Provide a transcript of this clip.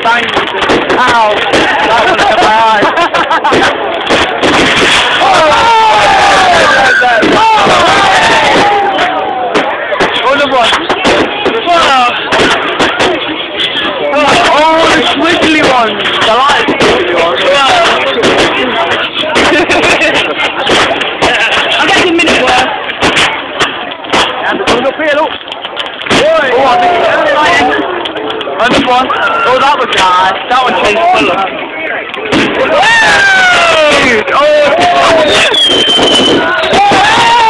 bang. Ow! That one hit my eye. Oh, another one. Oh, the squiggly ones. I like the squiggly ones. I'm getting a minute worth. Coming up here, look. Oh, I think that's another one. Oh, that was nice. That one changed colour. Oh!